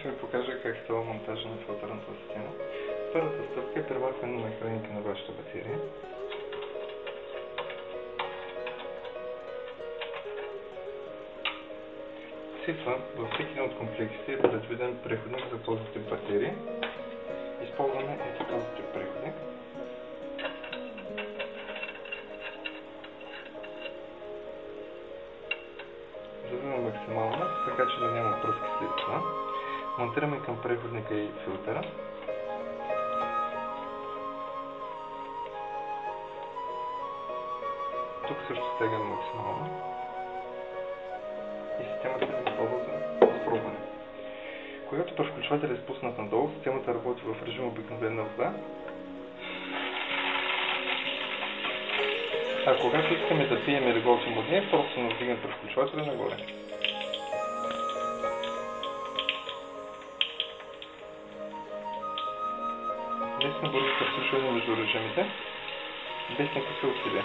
ще ви покажа как става монтажа на филтърната система. Първата стъпка е премахване на хранилника на вашата батерия. След това във всеки един от комплексите е предвиден преходник за този тип батерии. Използваме ето този тип преходник. Завиваме максимално, така че да няма пръски след това. Монтираме към преходника и филтъра. Тук също стегаме максимално. И системата е готова за пробване. Когато превключвателят е спуснат надолу, системата работи в режим обикновена вода. А когато искаме да пием или готвим от нея, просто навдигаме превключвателя нагоре. Лесно бързо пресушване между режимите, без никакви усилия.